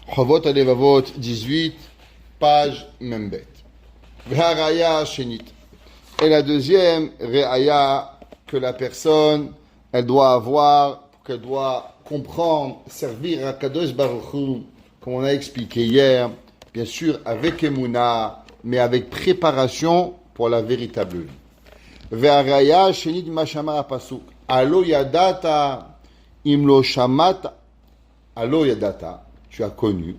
Chovot Alevavot 18, page Membet. V'haraya Shenit. Et la deuxième, Re'aya, que la personne, elle doit avoir, qu'elle doit comprendre, servir à Kadosh Baruch Hu, comme on a expliqué hier, bien sûr avec Emouna, mais avec préparation pour la véritable vie. V'haraya Shenit Mashama Pasuk. Alo Yadata, Imlo Shamata. Alo Yadata, tu as connu.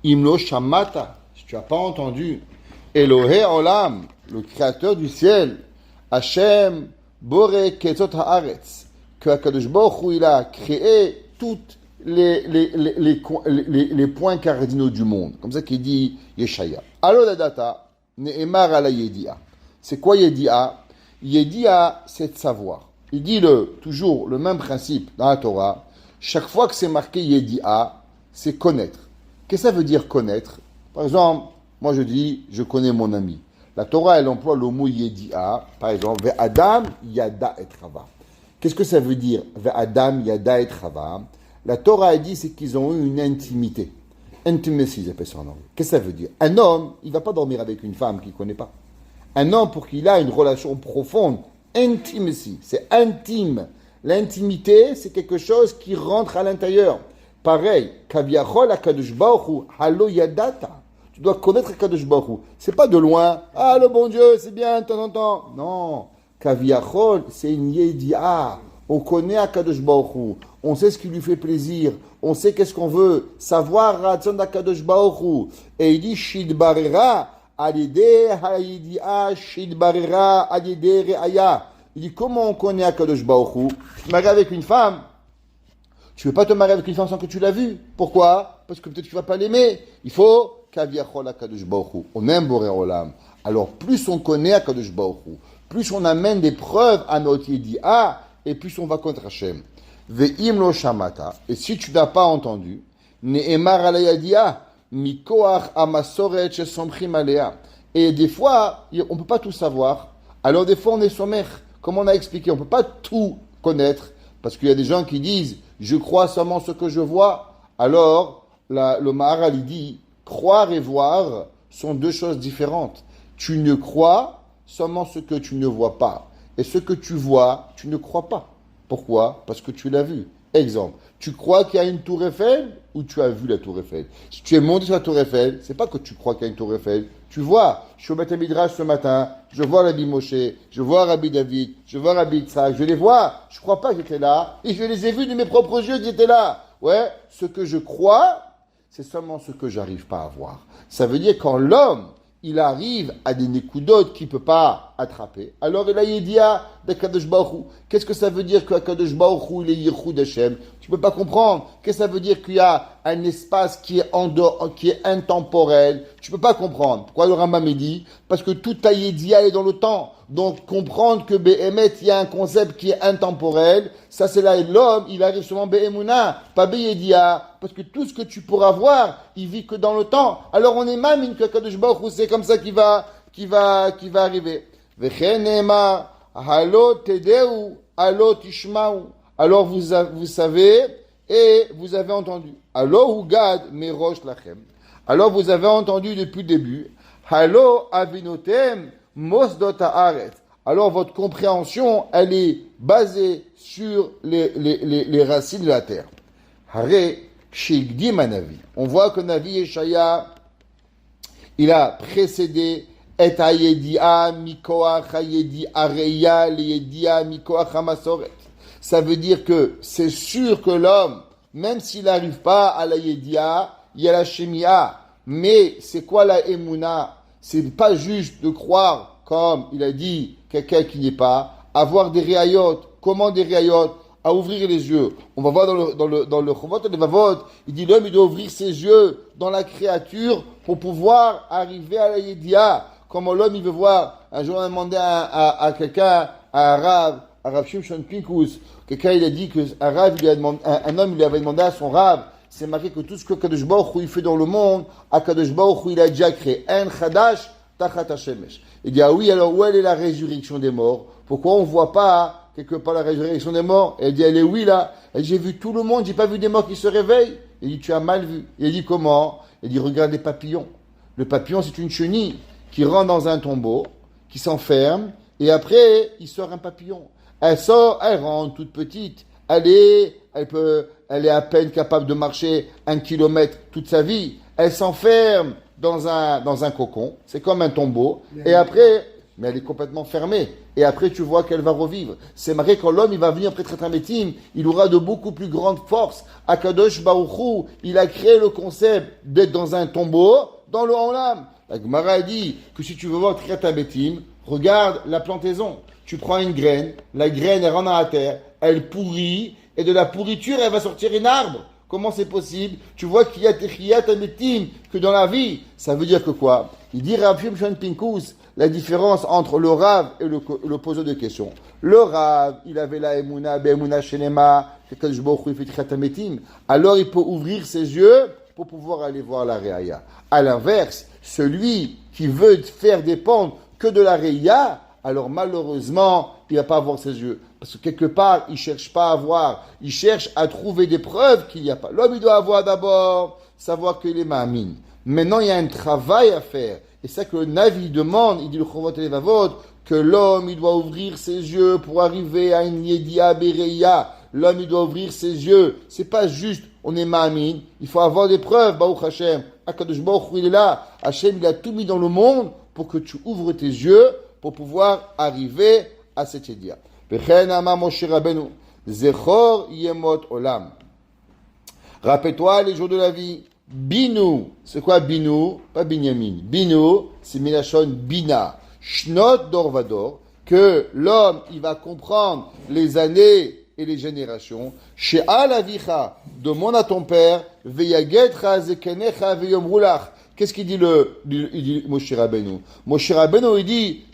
Imlo Shamata, si tu n'as pas entendu. Elohe Olam, le créateur du ciel. Hashem, Bore Ketzot Haaretz, que Akadosh Baruch Hu, il a créé toutes les points cardinaux du monde. Comme ça qu'il dit Yeshaya. Alo Yadata, Ne'emar ala Yedia. C'est quoi Yedia? Yedia, c'est de savoir. Il dit toujours le même principe dans la Torah. Chaque fois que c'est marqué Yedia, c'est connaître. Qu'est-ce que ça veut dire connaître? Par exemple, moi je dis, je connais mon ami. La Torah, elle emploie le mot Yedia. Par exemple, Ve'adam yada et chava. Qu'est-ce que ça veut dire? Ve'adam yada et chava. La Torah, elle dit, c'est qu'ils ont eu une intimité. Intimacy, ils appellent ça en anglais. Qu'est-ce que ça veut dire? Un homme, il ne va pas dormir avec une femme qu'il ne connaît pas. Un homme, pour qu'il ait une relation profonde, intimacy, c'est intime. L'intimité, c'est quelque chose qui rentre à l'intérieur. Pareil, Kaviachol Akadosh Baruch Hu, Halo Yadata. Tu dois connaître Akadosh Baruch Hu. C'est pas de loin. Ah, le bon Dieu, c'est bien, de temps en temps. Non. Kaviachol, c'est une Yedia. On connaît Akadosh Baruch Hu. On sait ce qui lui fait plaisir. On sait qu'est-ce qu'on veut. Savoir Ratzon d'Akadosh Baruch Hu. Et il dit Shidbarera. Il dit, comment on connaît Akadosh Baruch Hu? Tu te maries avec une femme, tu ne peux pas te marier avec une femme sans que tu l'as vue. Pourquoi? Parce que peut-être que tu ne vas pas l'aimer. Il faut Kaviachol Akadosh Baruch Hu. On aime Boré Olam. Alors, plus on connaît Akadosh Baruch Hu, plus on amène des preuves à notre Yedia, et plus on va contre Hashem. Ve'im lo shamata. Et si tu n'as pas entendu, Ne'emar ala yadia. Mikoach amasoret shesomchim alea. Et des fois, on ne peut pas tout savoir. Alors des fois, on est sommaire. Comme on a expliqué, on ne peut pas tout connaître. Parce qu'il y a des gens qui disent, je crois seulement ce que je vois. Alors, le Maharal, il dit, croire et voir sont deux choses différentes. Tu ne crois seulement ce que tu ne vois pas. Et ce que tu vois, tu ne crois pas. Pourquoi? Parce que tu l'as vu. Exemple, tu crois qu'il y a une tour Eiffel ou tu as vu la tour Eiffel? Si tu es monté sur la tour Eiffel, c'est pas que tu crois qu'il y a une tour Eiffel. Tu vois, je suis au Beth Midrash ce matin, je vois Rabbi Moshe, je vois Rabbi David, je vois Rabbi Yitzhak, je les vois. Je crois pas qu'ils étaient là et je les ai vus de mes propres yeux qu'ils étaient là. Ouais, ce que je crois, c'est seulement ce que j'arrive pas à voir. Ça veut dire quand l'homme, il arrive à des nékoudotes qu'il ne peut pas attraper, alors il a Yedia d'Akadosh Baruch Hu. Qu'est-ce que ça veut dire qu'Akadosh Baruch Hu, il est Yichud Hashem? Tu ne peux pas comprendre. Qu'est-ce que ça veut dire qu'il y a un espace qui est en dehors, qui est intemporel? Tu ne peux pas comprendre. Pourquoi le Rambam dit? Parce que toute ta Yedia est dans le temps. Donc comprendre que Behemet, il y a un concept qui est intemporel, ça c'est là l'homme, il arrive seulement Behemuna, pas Beyedia. Parce que tout ce que tu pourras voir, il vit que dans le temps. Alors on est mamine que Kadosh Baruch Hu, c'est comme ça qu'il va arriver. Vechenema, halo tedeu, halo tishmau. Alors vous savez et vous avez entendu. Halo hugad merosh lachem. Alors vous avez entendu depuis le début. Halo avinotem mosdot haaretz. Alors votre compréhension, elle est basée sur les racines de la terre. Hare shigdim anavi. On voit que Navi Yeshaya, il a précédé et hayedia mikoach hayedi areya leyedia mikoach hamasoret. Ça veut dire que c'est sûr que l'homme, même s'il n'arrive pas à la yedia, il y a la shemia. Mais c'est quoi la emuna? C'est pas juste de croire, comme il a dit, quelqu'un qui n'est pas, avoir des réayot. Comment des réayot? À ouvrir les yeux. On va voir dans le Chovot Levavot, il dit l'homme il doit ouvrir ses yeux dans la créature pour pouvoir arriver à la Yedia. Comment l'homme il veut voir. Un jour on a demandé à quelqu'un, à Rav Shimshon Pinkus, quelqu'un il a dit que un homme il avait demandé à son Rav, c'est marqué que tout ce que Kadosh Baruch Hu il fait dans le monde, à Kadosh Baruch Hu il a déjà créé. En Chadash Tachat Hashemesh. Il dit ah oui, alors où elle est la résurrection des morts? Pourquoi on ne voit pas quelque part la résurrection des morts? Elle dit elle est oui là. Elle dit j'ai vu tout le monde, j'ai pas vu des morts qui se réveillent. Il dit, tu as mal vu. Il dit, comment? Il dit, regarde les papillons. Le papillon, c'est une chenille qui rentre dans un tombeau, qui s'enferme, et après, il sort un papillon. Elle sort, elle rentre toute petite. Elle est à peine capable de marcher 1 kilomètre toute sa vie. Elle s'enferme dans un cocon. C'est comme un tombeau. Et après, mais elle est complètement fermée. Et après, tu vois qu'elle va revivre. C'est marqué quand l'homme, il va venir après Tret Hametim, il aura de beaucoup plus grandes forces. Akadosh Baruch Hu, il a créé le concept d'être dans un tombeau, dans le Olam. La Gemara a dit que si tu veux voir Tret Hametim, regarde la plantaison. Tu prends une graine, la graine, elle rentre dans la terre, elle pourrit, et de la pourriture, elle va sortir un arbre. Comment c'est possible? Tu vois qu'il y a Techiyat Hametim, que dans la vie. Ça veut dire que quoi? Il dit Rav Shimshon Pinkus, la différence entre le Rav et le poseur de questions. Le Rav, il avait la Emouna, Be'emouna Shenema, alors il peut ouvrir ses yeux pour pouvoir aller voir la Réaya. À l'inverse, celui qui veut faire dépendre que de la Réaya, alors malheureusement, il ne va pas avoir ses yeux. Parce que quelque part, il ne cherche pas à voir, il cherche à trouver des preuves qu'il n'y a pas. L'homme, il doit avoir d'abord, savoir qu'il est ma'amine. Maintenant, il y a un travail à faire. Et c'est ça que le Navi demande, il dit le Chovot et Levavot, que l'homme, il doit ouvrir ses yeux pour arriver à une Yedia Bereya. L'homme, il doit ouvrir ses yeux. C'est pas juste, on est ma'amine. Il faut avoir des preuves, Baruch Hashem. Akadosh Baruch Hu, il est là. Hashem, il a tout mis dans le monde pour que tu ouvres tes yeux pour pouvoir arriver à cette Yedia. V'chen ama Moshe Rabbeinu, Zechor yemot olam. Rappelle-toi les jours de la vie. Binu, c'est quoi Binu? Pas Binyamin. Binu, c'est Milachon Bina. Shnot Dorvador, que l'homme, il va comprendre les années et les générations. She'al avicha, demande à ton père, veyagetra zekenecha veyomrulach. Qu'est-ce qu'il dit il dit Moshe Rabbeinu? Moshe Rabbeinu, il dit,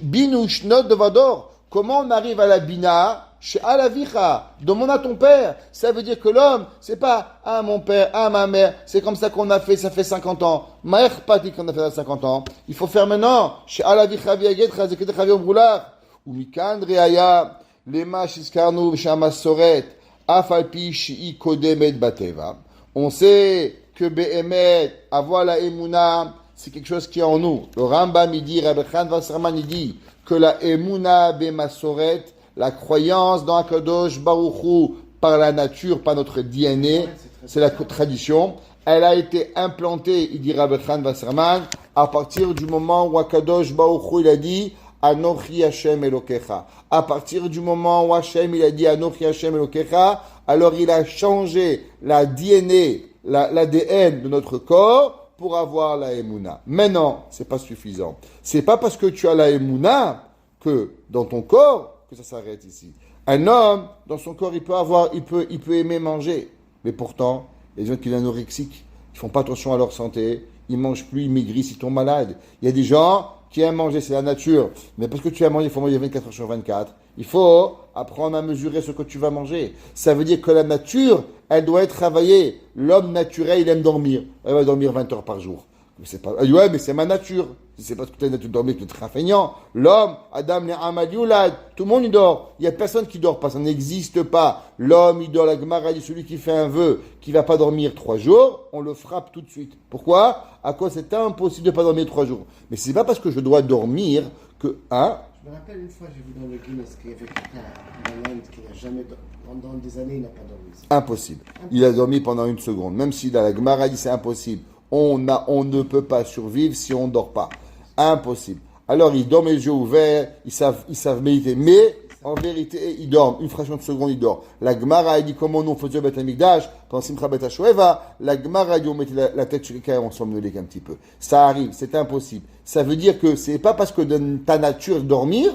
Binu Shnot Dorvador. Comment on arrive à la Bina? Chez Alavicha, demande à ton père. Ça veut dire que l'homme, c'est pas mon père, ma mère, c'est comme ça qu'on a fait, ça fait 50 ans. Maher Pati qu'on a fait ça 50 ans. Il faut faire maintenant. Chez Alavicha Viaget, Chazeket Chaviom Roulach. Ou Mikan Reaya, Lema Shiskarnu, Shama Soret, Afalpi Shii Kodemet Bateva. On sait que Behemet, avoir la Emouna, c'est quelque chose qui est en nous. Le Rambam, il dit, Rabbi Khan Vasserman, il dit que la Emouna Bemasoret, la croyance dans Akadosh Baruch Hu par la nature, par notre DNA, c'est la tradition. Elle a été implantée, il dit Rabbi Khan Wasserman, à partir du moment où Akadosh Baruch Hu il a dit Anochi Hashem Elokecha. À partir du moment où Hashem il a dit Anochi Hashem Elokecha, alors il a changé la DNA, l'ADN de notre corps pour avoir la Emouna. Maintenant, c'est pas suffisant. C'est pas parce que tu as la Emouna que dans ton corps que ça s'arrête ici. Un homme, dans son corps, il peut aimer manger. Mais pourtant, les gens qui sont anorexiques, ils font pas attention à leur santé, ils mangent plus, ils maigrissent, ils tombent malades. Il y a des gens qui aiment manger, c'est la nature. Mais parce que tu as mangé, il faut manger 24 heures sur 24. Il faut apprendre à mesurer ce que tu vas manger. Ça veut dire que la nature, elle doit être travaillée. L'homme naturel, il aime dormir. Il va dormir 20 heures par jour. Mais c'est pas, ouais, mais c'est ma nature. C'est parce que tu as une nature de dormir que tu es très feignant. L'homme, Adam, Ne'amad, Yulad, tout le monde il dort. Il n'y a personne qui dort pas, ça n'existe pas. L'homme, il dort, la Gemara dit, celui qui fait un vœu, qui va pas dormir 3 jours, on le frappe tout de suite. Pourquoi? À cause c'est impossible de pas dormir 3 jours. Mais c'est pas parce que je dois dormir que, Je me rappelle une fois, j'ai vu dans le Guinness qu'il y avait quelqu'un dans l'Inde qui n'a jamais pendant des années, il n'a pas dormi. Impossible. Il a dormi pendant 1 seconde. Même si la Gemara dit c'est impossible. On ne peut pas survivre si on ne dort pas. Impossible. Alors, ils dorment les yeux ouverts, ils savent méditer, mais en vérité, ils dorment. Une fraction de seconde, ils dorment. La Gemara a dit comment nous on faisait Beth Amikdash, pendant Simcha Bet HaShoeva, la Gemara a dit on mettait la tête sur les cailles et on somnolait un petit peu. Ça arrive, c'est impossible. Ça veut dire que c'est pas parce que dans ta nature dormir,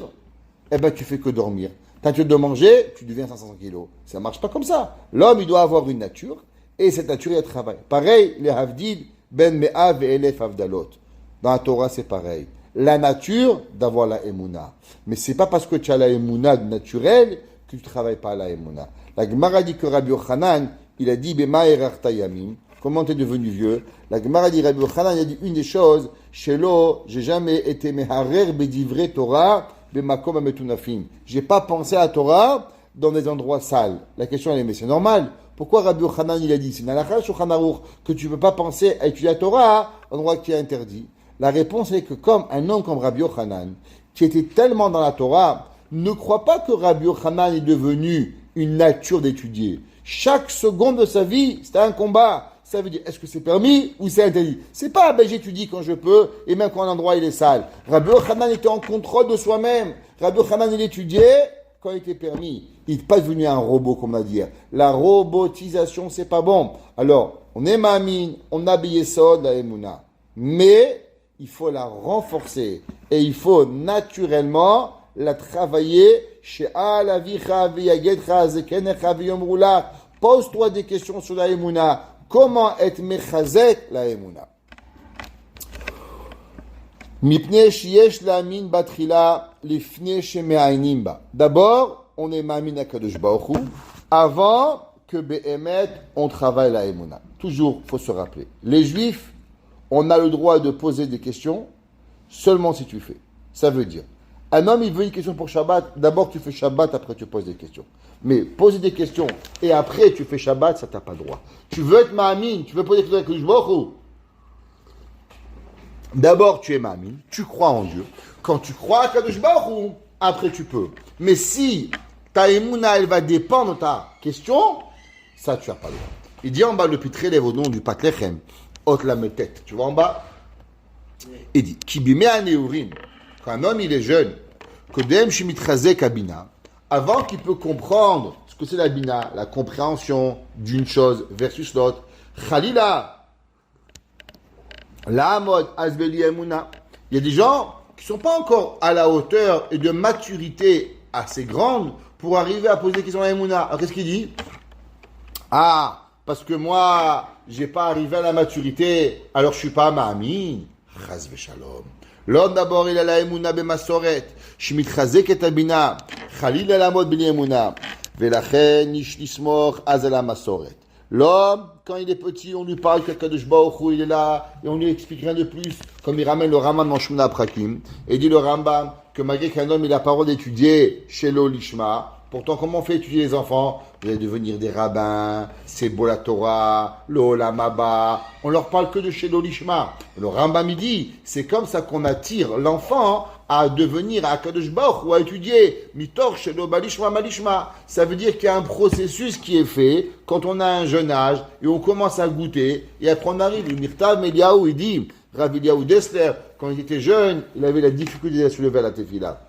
tu fais que dormir. Ta nature de manger, tu deviens 500 kilos. Ça marche pas comme ça. L'homme, il doit avoir une nature, et cette nature, il travaille. Pareil, les Havdil, Ben Me'av et Elef Avdalot. Dans la Torah, c'est pareil. La nature, d'avoir la Emouna. Mais c'est pas parce que tu as la Emouna naturelle que tu ne travailles pas à la Emouna. La Gemara dit que Rabbi Yochanan, il a dit Bema erachta yamim. Comment tu es devenu vieux? La Gemara dit Rabbi Yochanan, il a dit une des choses, Shelo, j'ai jamais été meharer bedivre Torah, bemakom ametunafim. J'ai pas pensé à la Torah dans des endroits sales. La question elle est, mais c'est normal. Pourquoi Rabbi Yochanan il a dit, c'est une halakha sur Shulchan Aruch, que tu ne peux pas penser à étudier la Torah à un endroit qui est interdit? La réponse est que comme un homme comme Rabbi Yochanan, qui était tellement dans la Torah, ne croit pas que Rabbi Yochanan est devenu une nature d'étudier. Chaque seconde de sa vie, c'était un combat. Ça veut dire, est-ce que c'est permis ou c'est interdit? C'est pas, j'étudie quand je peux, et même quand un endroit il est sale. Rabbi Yochanan était en contrôle de soi-même. Rabbi Yochanan il étudiait quand il était permis. Il n'est pas devenu un robot, comme on a dit. La robotisation, c'est pas bon. Alors, on est mamine, on a Biyesod, la Emouna. Mais, il faut la renforcer. Et il faut naturellement la travailler chez Alavicha, Viyagetra, Zekenecha, Viyomrula. Pose-toi des questions sur la Emouna. Comment être mechazek la Emouna? Mipne shiesh la min batrila lifne sheme'ainim ba. D'abord, on est mamin à Kadosh Baruch Hu, avant que Be'emet, on travaille la Emouna. Toujours, faut se rappeler. Les Juifs, on a le droit de poser des questions seulement si tu fais. Ça veut dire, un homme, il veut une question pour Shabbat, d'abord tu fais Shabbat, après tu poses des questions. Mais poser des questions et après tu fais Shabbat, ça t'as pas droit. Tu veux être ma'amin, tu veux poser des questions avec Kadosh Baruch Hu. D'abord tu es ma'amin, tu crois en Dieu. Quand tu crois à Kadosh Baruch Hu, après tu peux. Mais si ta émouna, elle va dépendre de ta question, ça tu n'as pas le droit. Il dit en bas, le pitré lève au nom du Patlechem, ôte la tête. Tu vois en bas? Il dit, Kibime aneurim, quand un homme il est jeune, Kodem shemitraze kabina, avant qu'il peut comprendre ce que c'est la bina, la compréhension d'une chose versus l'autre, Khalila, la mode azbeli emuna. Il y a des gens qui ne sont pas encore à la hauteur et de maturité assez grande pour arriver à poser des questions à Emouna. Alors qu'est-ce qu'il dit? Ah, parce que moi, j'ai pas arrivé à la maturité, alors je suis pas ma'amin. Chaz v'shalom. L'homme d'abord, il a la Emouna b'masoret. Shmitchazek et abina. Khalil la mode b'li Emouna. Velachen nish nismor az la masoret. L'homme, quand il est petit, on lui parle que Kadosh Baruch Hu, il est là, et on lui explique rien de plus, comme il ramène le Rambam dans Shmona Prakim, et dit le Rambam que malgré qu'un homme il a la parole d'étudier chez l'Olishma, pourtant comment on fait étudier les enfants? Vous allez devenir des rabbins, c'est beau la Torah, le Olam Haba, on leur parle que de chez l'Olishma. Le Rambam il dit, c'est comme ça qu'on attire l'enfant à devenir à Kadosh Baruch ou à étudier mitor chez le balishma malishma. Ça veut dire qu'il y a un processus qui est fait quand on a un jeune âge et on commence à goûter et après on arrive. Le Mirtav Meliaou, il dit, Rav Eliaou Dessler, quand il était jeune, il avait la difficulté de se lever à la tefila.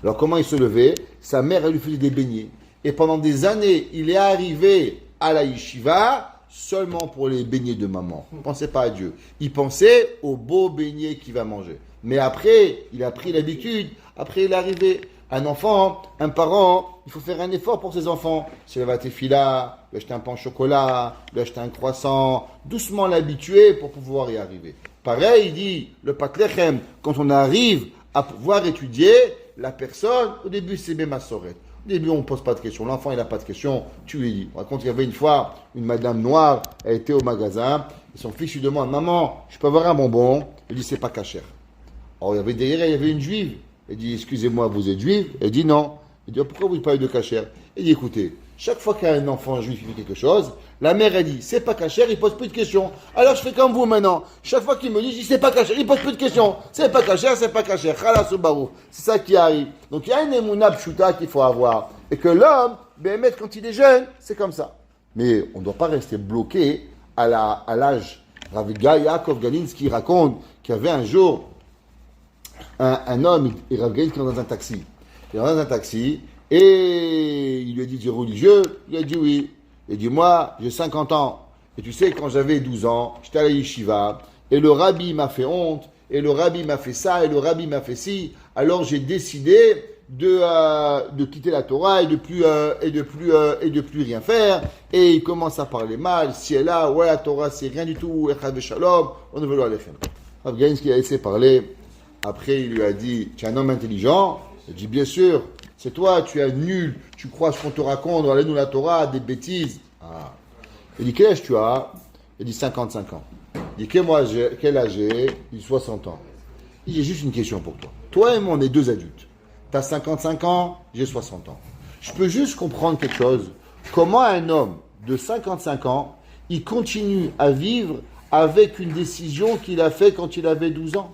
Alors comment il se levait? Sa mère, elle lui faisait des beignets. Et pendant des années, il est arrivé à la yeshiva seulement pour les beignets de maman. Il ne pensait pas à Dieu. Il pensait aux beaux beignets qu'il va manger. Mais après, il a pris l'habitude. Après, il est arrivé. Un enfant, un parent, il faut faire un effort pour ses enfants. C'est la tefila, lui acheter un pain au chocolat, lui acheter un croissant. Doucement l'habituer pour pouvoir y arriver. Pareil, il dit, le Patlechem, quand on arrive à pouvoir étudier, la personne, au début, c'est Bemasoret. Au début, on ne pose pas de questions. L'enfant, il n'a pas de questions. Tu lui dis. On raconte qu'il y avait une fois une madame noire, elle était au magasin, et son fils lui demande, maman, je peux avoir un bonbon? Il dit, c'est pas cachère. Alors, il y avait derrière, il y avait une juive. Elle dit, excusez-moi, vous êtes juive? Elle dit, non. Il dit, pourquoi vous parlez de cachère? Il dit, écoutez, chaque fois qu'un enfant juif fait quelque chose, la mère, elle dit, c'est pas cachère, il pose plus de questions. Alors, je fais comme vous maintenant. Chaque fois qu'il me dit, je dis, c'est pas cachère, il pose plus de questions. C'est pas cachère, c'est pas cachère. Khalas barou. C'est ça qui arrive. Donc, il y a une émouna pshuta qu'il faut avoir. Et que l'homme, Béhémet, quand il est jeune, c'est comme ça. Mais on ne doit pas rester bloqué à l'âge. Rav Yaakov Galinsky raconte qu'il y avait un jour un homme, et Rav Galinsky dans un taxi. Il est dans un taxi, et il lui a dit, tu es religieux? Il a dit oui. Il a dit, moi, j'ai 50 ans. Et tu sais, quand j'avais 12 ans, j'étais à la yeshiva, et le rabbi m'a fait honte, et le rabbi m'a fait ça, et le rabbi m'a fait ci. Alors j'ai décidé de quitter la Torah et de plus rien faire. Et il commence à parler mal. Si elle a, ouais, la Torah, c'est rien du tout. Echad v'shalom, on ne veut pas aller faire. Rav Galinsky a laissé parler. Après, il lui a dit, tu es un homme intelligent? Il a dit, bien sûr. C'est toi, tu es nul. Tu crois ce qu'on te raconte dans nous la Torah, des bêtises. Ah. Il dit, quel âge tu as? Il dit, 55 ans. Il dit, quel âge j'ai? Il dit, 60 ans. Il dit, j'ai juste une question pour toi. Toi et moi, on est deux adultes. Tu as 55 ans, j'ai 60 ans. Je peux juste comprendre quelque chose. Comment un homme de 55 ans, il continue à vivre avec une décision qu'il a faite quand il avait 12 ans.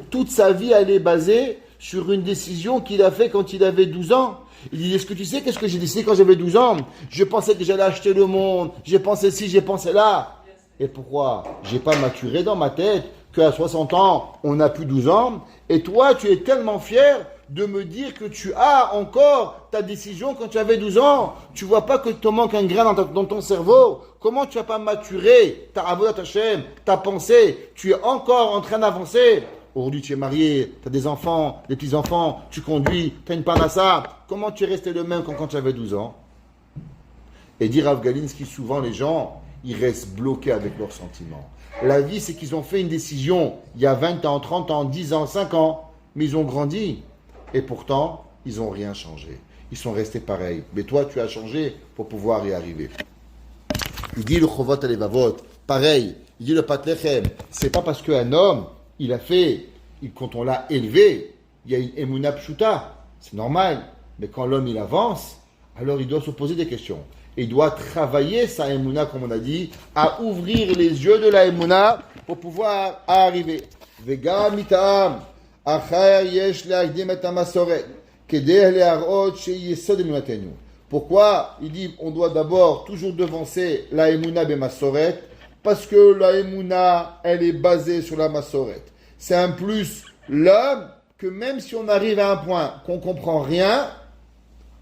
Toute sa vie, elle est basée sur une décision qu'il a faite quand il avait 12 ans. Il dit, est-ce que tu sais qu'est-ce que j'ai décidé quand j'avais 12 ans? Je pensais que j'allais acheter le monde, j'ai pensé ci, j'ai pensé là. Et pourquoi? J'ai pas maturé dans ma tête qu'à 60 ans, on n'a plus 12 ans. Et toi, tu es tellement fier de me dire que tu as encore ta décision quand tu avais 12 ans. Tu vois pas que te manque un grain dans ton cerveau. Comment tu n'as pas maturé ta avodat Hashem, ta pensée? Tu es encore en train d'avancer. Aujourd'hui, tu es marié, tu as des enfants, des petits-enfants, tu conduis, tu as une parnassa. Comment tu es resté le même quand tu avais 12 ans? Et dire Rav Galinsky, souvent les gens, ils restent bloqués avec leurs sentiments. La vie, c'est qu'ils ont fait une décision il y a 20 ans, 30 ans, 10 ans, 5 ans, mais ils ont grandi. Et pourtant, ils n'ont rien changé. Ils sont restés pareils. Mais toi, tu as changé pour pouvoir y arriver. Il dit le Chovot Alevavot, pareil. Il dit le Patlechem, c'est pas parce qu'un homme, il a fait, quand on l'a élevé, il y a une Emouna Pshuta. C'est normal. Mais quand l'homme, il avance, alors il doit se poser des questions. Et il doit travailler sa Emouna, comme on a dit, à ouvrir les yeux de la Emouna pour pouvoir arriver. Vega mitam, achar yesh le'agdim et hamasoret, kedeh le'arot sheyesod emunatenu. Pourquoi? Il dit, on doit d'abord toujours devancer la Emouna bemasoret, parce que la Emouna, elle est basée sur la masoret. C'est un plus l'homme que même si on arrive à un point qu'on comprend rien,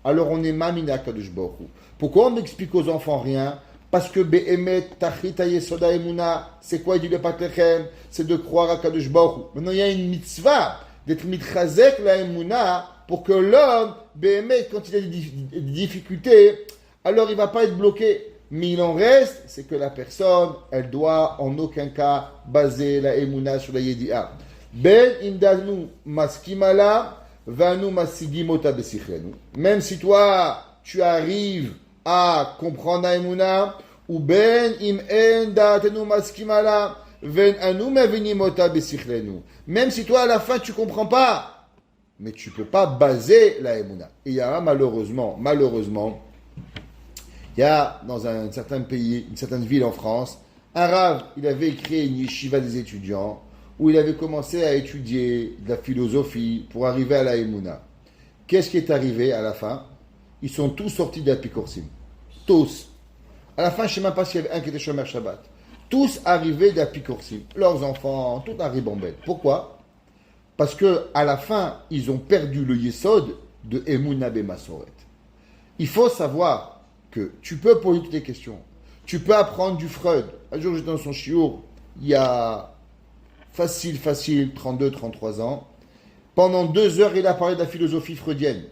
alors on est mamina kadosh baruch hu. Pourquoi on explique aux enfants rien? Parce que be'emet tachita yesoda emuna, c'est quoi? Il dit le patlechem, c'est de croire à kadosh baruch hu. Maintenant il y a une mitzvah d'être mitchazek la emuna pour que l'homme be'emet, quand il a des difficultés, alors il va pas être bloqué. Mais il en reste, c'est que la personne, elle doit en aucun cas baser la emuna sur la yedi'a. Ben imdanu maskimala vanu masigimota besichlenu. Même si toi tu arrives à comprendre la emuna, ou ben im en da'atenu maskimala ven anu mevinimota besichlenu. Même si toi à la fin tu comprends pas, mais tu peux pas baser la emuna. Et il y a malheureusement, il y a dans un certain pays, une certaine ville en France, un rave, il avait créé une yeshiva des étudiants où il avait commencé à étudier de la philosophie pour arriver à la Emouna. Qu'est-ce qui est arrivé à la fin? Ils sont tous sortis d'Apikorsim. Tous. À la fin, je ne sais même pas s'il y avait un qui était Shomer Shabbat. Tous arrivés d'Apikorsim. Leurs enfants, tout un ribambelle. Pourquoi? Parce qu'à la fin, ils ont perdu le yesod de Emouna Bemasoret. Il faut savoir que tu peux poser toutes les questions. Tu peux apprendre du Freud. Un jour, j'étais dans son chiour, il y a facile, 32, 33 ans. Pendant 2 heures, il a parlé de la philosophie freudienne.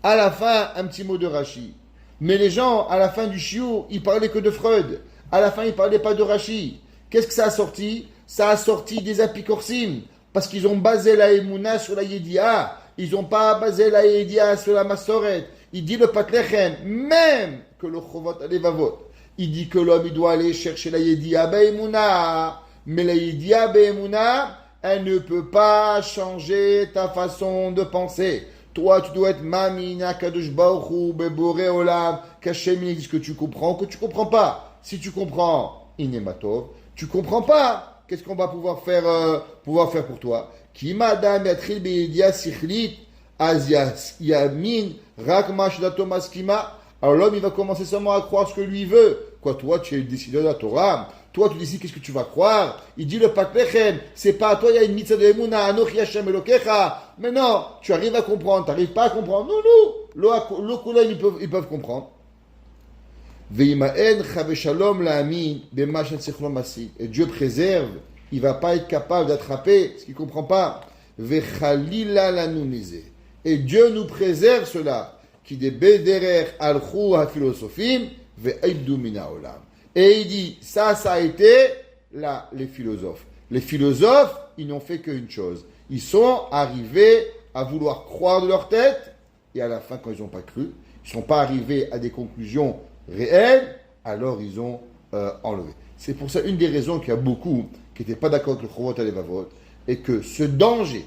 À la fin, un petit mot de Rashi. Mais les gens, à la fin du chiour, ils parlaient que de Freud. À la fin, ils ne parlaient pas de Rashi. Qu'est-ce que ça a sorti? Ça a sorti des apikorsim. Parce qu'ils ont basé la Emouna sur la Yedi'a. Ils n'ont pas basé la Yedi'a sur la Masoret. Il dit le Patlechem, même que le Chovot Alevavot, il dit que l'homme il doit aller chercher la Yedi'a Be'emuna. Mais la Yedi'a Be'emuna, elle ne peut pas changer ta façon de penser. Toi, tu dois être Mamina Kadosh Baruch Hu Beboré Olam, qu'Hachem il dit que tu comprends ou que tu comprends pas. Si tu comprends, Inematov, tu comprends pas. Qu'est-ce qu'on va pouvoir faire pour toi? Ki madam yatril be'yedi'a sichlit, az yamin rak ma shdato maskima. Alors l'homme, il va commencer seulement à croire ce que lui veut. Quoi, toi, tu es le décideur de la Torah. Toi, tu décides qu'est-ce que tu vas croire. Il dit le Patlechem, c'est pas à toi, il y a une mitzvah de Emouna, Anochi Hashem Elokecha. Mais non, tu arrives à comprendre, tu n'arrives pas à comprendre. Non, l'Okulen, ils peuvent comprendre. Ve'imaen chaveshalom la'amin b'machan sechlom asi. Et Dieu préserve, il va pas être capable d'attraper ce qu'il comprend pas. Ve'chalila lanunize. Et Dieu nous préserve cela. Qui des bederer alchou ha-philosophim ve'aibdu mina olam. Et il dit, ça a été là, les philosophes. Les philosophes, ils n'ont fait qu'une chose. Ils sont arrivés à vouloir croire de leur tête, et à la fin, quand ils n'ont pas cru, ils ne sont pas arrivés à des conclusions réelles, alors ils ont enlevé. C'est pour ça, une des raisons qu'il y a beaucoup qui n'étaient pas d'accord avec le Chovot Alevavot, et que ce danger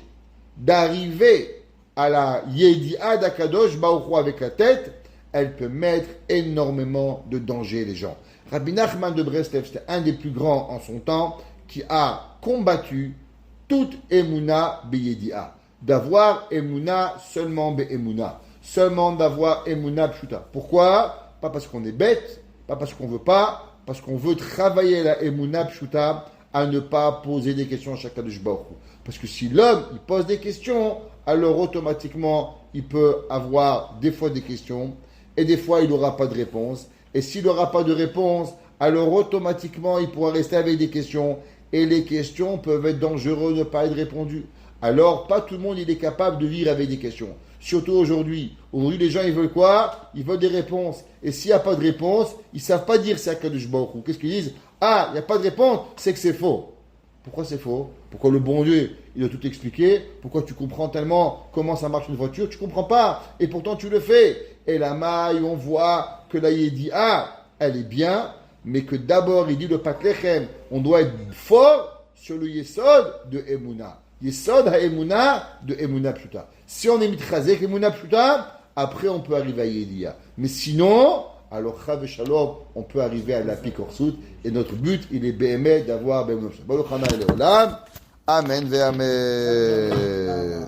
d'arriver à la Yedi'a d'Akadosh Baruch Hu avec la tête, elle peut mettre énormément de danger les gens. Rabbi Nachman de Breslev, c'était un des plus grands en son temps, qui a combattu toute Emouna Beyedi'a. D'avoir Emouna seulement Be'emouna. Seulement d'avoir Emouna Pshuta. Pourquoi? Pas parce qu'on est bête, pas parce qu'on veut pas, parce qu'on veut travailler la Emouna Pshuta à ne pas poser des questions à chaque Kadosh Baruch Hu. Parce que si l'homme, il pose des questions, alors automatiquement, il peut avoir des fois des questions, et des fois, il n'aura pas de réponse. Et s'il n'aura pas de réponse, alors automatiquement, il pourra rester avec des questions, et les questions peuvent être dangereuses de ne pas être répondues. Alors, pas tout le monde il est capable de vivre avec des questions. Surtout aujourd'hui. Aujourd'hui, les gens, ils veulent quoi? Ils veulent des réponses. Et s'il n'y a pas de réponse, ils ne savent pas dire c'est Akadosh Baruch Hu. Qu'est-ce qu'ils disent? Ah, il n'y a pas de réponse, c'est que c'est faux. Pourquoi c'est faux? Pourquoi le bon Dieu, il doit tout expliquer? Pourquoi tu comprends tellement comment ça marche une voiture? Tu ne comprends pas. Et pourtant, tu le fais. Et la maille, on voit que la Yédia, elle est bien, mais que d'abord, il dit le Patlechem, on doit être fort sur le Yesod de Emouna. Yesod ha-Emouna de Emouna Pshuta. Si on est mitchazek Emouna Pshuta, après on peut arriver à Yédia. Mais sinon, alors Chav et Shalom, on peut arriver à la Pikorsut. Et notre but, il est BME d'avoir BME. Baruch Hana Leolam. Amen ve Amen.